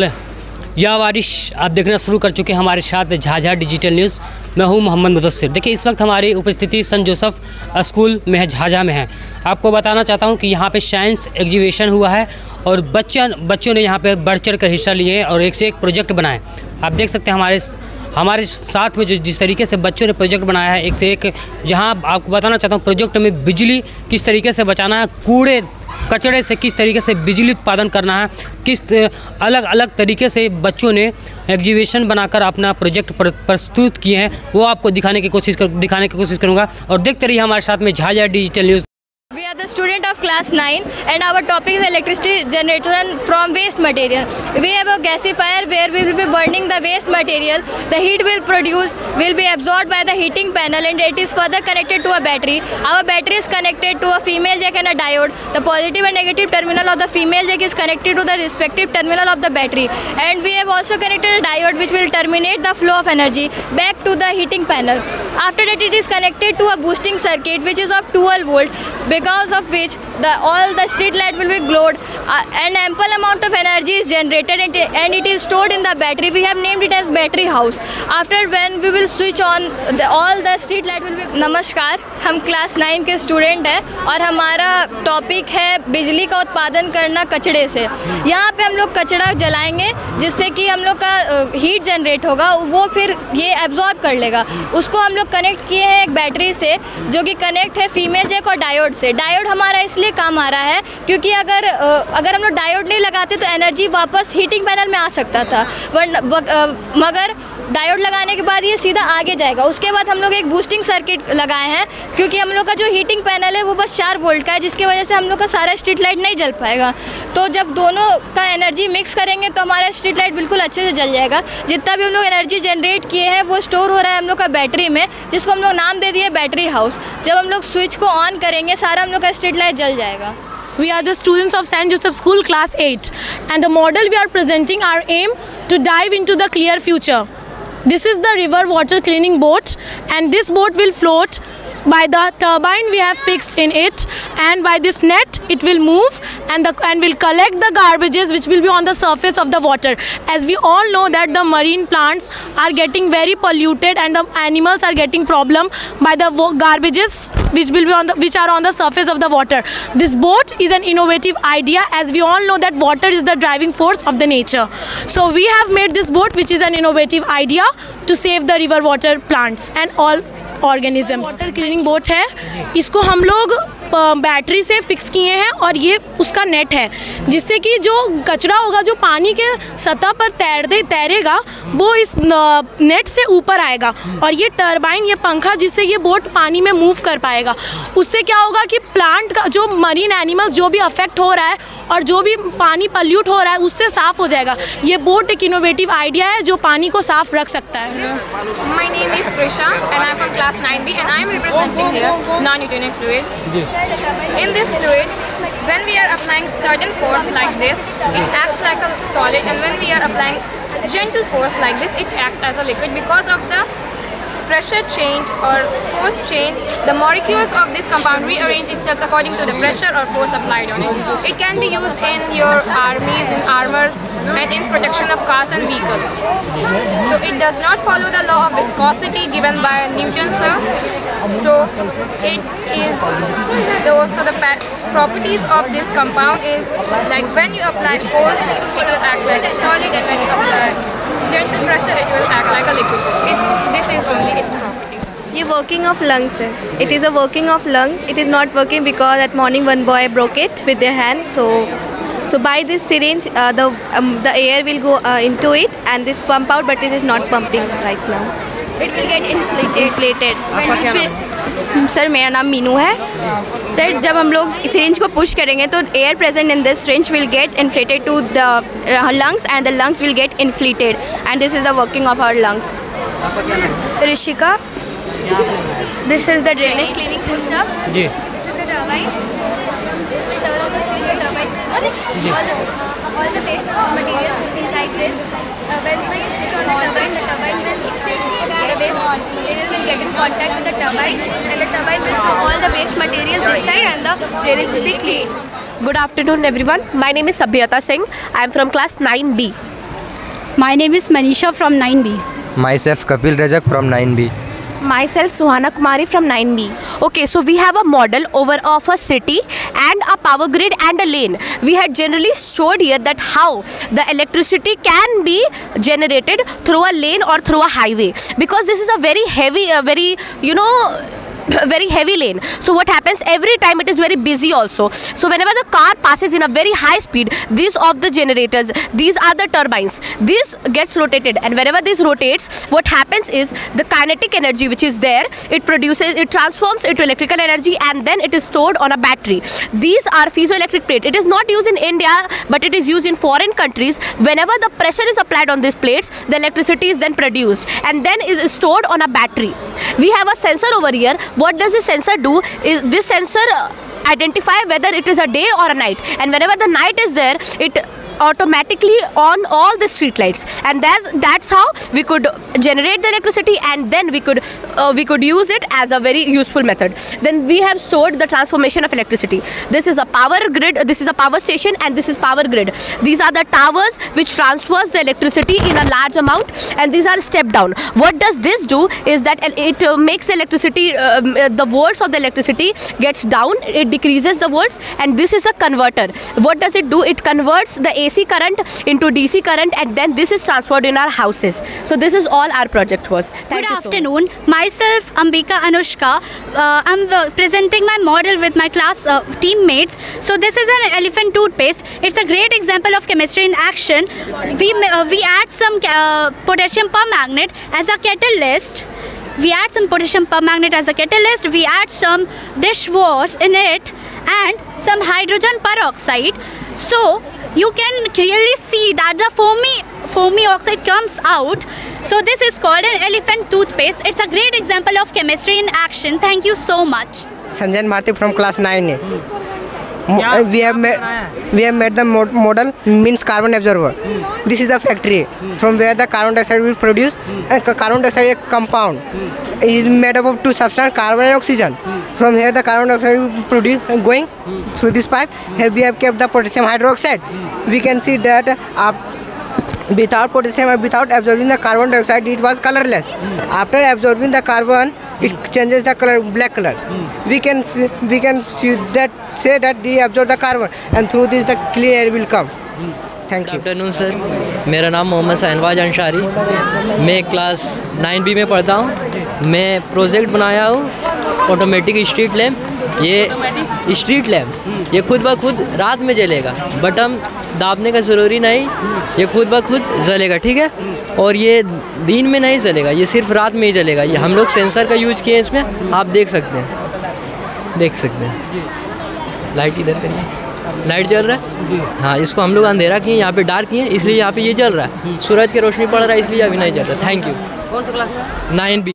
या वारिश आप देखना शुरू कर चुके हैं हमारे साथ झाझा डिजिटल न्यूज़। मैं हूं मोहम्मद मुदस्सिर। देखिए, इस वक्त हमारी उपस्थिति सेंट जोसेफ स्कूल में है, झाझा में है। आपको बताना चाहता हूं कि यहां पे साइंस एग्जीबिशन हुआ है और बच्चों ने यहां पे बढ़ चढ़ कर हिस्सा लिए हैं और एक से एक प्रोजेक्ट बनाए। आप देख सकते हैं हमारे साथ में जिस तरीके से बच्चों ने प्रोजेक्ट बनाया है, एक से एक। जहां आपको बताना चाहता हूं प्रोजेक्ट में बिजली किस तरीके से बचाना है, कूड़े कचरे से किस तरीके से बिजली उत्पादन करना है, किस अलग अलग तरीके से बच्चों ने एग्जीबिशन बनाकर अपना प्रोजेक्ट प्रस्तुत किए हैं, वो आपको दिखाने की कोशिश करूँगा। और देखते रहिए हमारे साथ में Jhajha digital news. We are the student of class 9 and our topic is electricity generation from waste material. We have a gasifier where we will be burning the waste material. The heat will be absorbed by the heating panel and it is further connected to a battery. Our battery is connected to a female jack and a diode. The positive and negative terminal of the female jack is connected to the respective terminal of the battery. And we have also connected a diode which will terminate the flow of energy back to the heating panel. After that, it is connected to a boosting circuit which is of 12 volt. Because of which all the street light will be glowed, an ample amount of energy is generated and it is stored in the battery. We have named it as battery house. After when we will switch on all the street light will be. नमस्कार, हम class 9 के student हैं और हमारा topic है बिजली का उत्पादन करना कचड़े से। यहाँ पे हम लोग कचड़ा जलाएंगे जिससे कि हम लोग का हीट जनरेट होगा, वो फिर ये एब्जॉर्ब कर लेगा। उसको हम लोग कनेक्ट किए हैं एक बैटरी से जो कि कनेक्ट है फीमेल जैक और डायोड से। डायोड हमारा इसलिए काम आ रहा है क्योंकि अगर हम लोग डायोड नहीं लगाते तो एनर्जी वापस हीटिंग पैनल में आ सकता था, मगर डायोड लगाने के बाद ये सीधा आगे जाएगा। उसके बाद हम लोग एक बूस्टिंग सर्किट लगाए हैं क्योंकि हम लोग का जो हीटिंग पैनल है वो बस 4 वोल्ट का है, जिसकी वजह से हम लोग का सारा स्ट्रीट लाइट नहीं जल पाएगा। तो जब दोनों का एनर्जी मिक्स करेंगे तो हमारा स्ट्रीट लाइट बिल्कुल अच्छे से जल जाएगा। जितना भी हम लोग एनर्जी जनरेट किए हैं वो स्टोर हो रहा है हम लोग का बैटरी में, जिसको हम लोग नाम दे दिए बैटरी हाउस। जब हम लोग स्विच को ऑन करेंगे सारा हम लोग का स्ट्रीट लाइट जल जाएगा। We are the students of St. Joseph School class 8 and the model we are presenting our aim to dive into the clear future. This is the river water cleaning boat and this boat will float by the turbine we have fixed in it, and by this net it will move and will collect the garbages which will be on the surface of the water. As we all know that the marine plants are getting very polluted and the animals are getting problem by the garbages which are on the surface of the water. This boat is an innovative idea, as we all know that water is the driving force of the nature. So we have made this boat which is an innovative idea to save the river water plants and all organisms. Water cleaning boat है, इसको हम लोग battery से fix किए हैं और ये उसका नेट है जिससे कि जो कचरा होगा जो पानी के सतह पर तैरेगा वो इस नेट से ऊपर आएगा और ये टरबाइन, ये पंखा जिससे ये बोट पानी में मूव कर पाएगा। उससे क्या होगा कि प्लांट का जो मरीन एनिमल्स जो भी अफेक्ट हो रहा है और जो भी पानी पल्यूट हो रहा है उससे साफ़ हो जाएगा। ये बोट एक इनोवेटिव आइडिया है जो पानी को साफ रख सकता है। My name is Trisha and I am from class 9B and I am representing here non-Newtonian fluid. In this fluid, when we are applying certain force like this, it acts like a solid, and when we are applying gentle force like this, it acts as a liquid. Because of the pressure change or force change, the molecules of this compound rearrange itself according to the pressure or force applied on it. It can be used in your armies, in armors, and in protection of cars and vehicles. So it does not follow the law of viscosity given by Newton, sir. So it is so the properties of this compound is like when you apply force, it will act like a solid, and when you apply gentle pressure, it will act like a liquid. This is only its property. ये working of lungs है. It is a working of lungs. It is not working because at morning one boy broke it with their hands. So by this syringe, the air will go into it and this pump out, but it is not pumping right now. It will get inflated. Sir मेरा नाम मीनू है। Sir जब हम लोग syringe को push करेंगे तो air present in this syringe will get inflated to the lungs and the lungs will get inflated and this is the working of our lungs. Rishika, this is the drainage cleaning system. जी। This is the turbine. All the base material inside this. When we switch on the turbine will the base material will get in contact with the turbine, and the turbine will throw all the waste material this side, and the drainage will be clean. Good afternoon, everyone. My name is Sabhyata Singh. I am from class 9B. My name is Manisha from 9B. Myself Kapil Rajak from 9B. Myself Suhana Kumari from 9B. Okay, so we have a model of a city and a power grid and a lane. We had generally showed here that how the electricity can be generated through a lane or through a highway, because this is a very heavy, very heavy lane. So what happens, every time it is very busy also. So whenever the car passes in a very high speed, these of the generators, these are the turbines, this gets rotated, and whenever this rotates, what happens is the kinetic energy which is there, it transforms into electrical energy, and then it is stored on a battery. These are piezoelectric plate. It is not used in India, but it is used in foreign countries. Whenever the pressure is applied on these plates, the electricity is then produced and then is stored on a battery. We have a sensor over here. What does this sensor do? Is this sensor identify whether it is a day or a night, and whenever the night is there, it automatically on all the street lights, and that's how we could generate the electricity, and then we could use it as a very useful method. Then we have stored the transformation of electricity. This is a power grid, this is a power station, and this is power grid. These are the towers which transfers the electricity in a large amount, and these are step down. What does this do is that it makes electricity, the volts of the electricity gets down, it decreases the volts, and this is a converter. What does it do? It converts the AC current into DC current, and then this is transferred in our houses. So this is all our project was. Good afternoon. Myself Ambika Anushka. I'm presenting my model with my class teammates. So this is an elephant toothpaste. It's a great example of chemistry in action. We add some potassium permanganate as a catalyst. We add some potassium permanganate as a catalyst. We add some dishwash in it and some hydrogen peroxide. So you can clearly see that the foamy oxide comes out. So this is called an elephant toothpaste. It's a great example of chemistry in action. Thank you so much. Sanjay Marti from class 9A. We have made the model, means carbon absorber. This is a factory from where the carbon dioxide will produce, and carbon dioxide compound is made up of two substances, carbon and oxygen. From here the carbon dioxide will produce going through this pipe. Here we have kept the potassium hydroxide. We can see that without potassium and without absorbing the carbon dioxide, it was colorless. After absorbing the carbon, it changes the color, black color. We can say that they absorb the carbon, and through this the clean air will come. Thank you. Good afternoon sir, मेरा नाम मोहम्मद शहनवाज अंसारी, मैं class 9B में पढ़ता हूँ। मैं project बनाया हूँ automatic street lamp. ये स्ट्रीट लैम्प ये खुद ब खुद रात में जलेगा, बटन दाबने का ज़रूरी नहीं, ये खुद ब खुद जलेगा, ठीक है। और ये दिन में नहीं जलेगा, ये सिर्फ रात में ही जलेगा। ये हम लोग सेंसर का यूज किए इसमें, आप देख सकते हैं। लाइट इधर करिए, लाइट जल रहा है। हाँ, इसको हम लोग अंधेरा किए, यहाँ पे डार्क किए, इसलिए यहाँ पे ये जल रहा है। सूरज की रोशनी पड़ रहा है, इसलिए अभी नहीं जल रहा। Thank you. कौन सा क्लास में? 9B।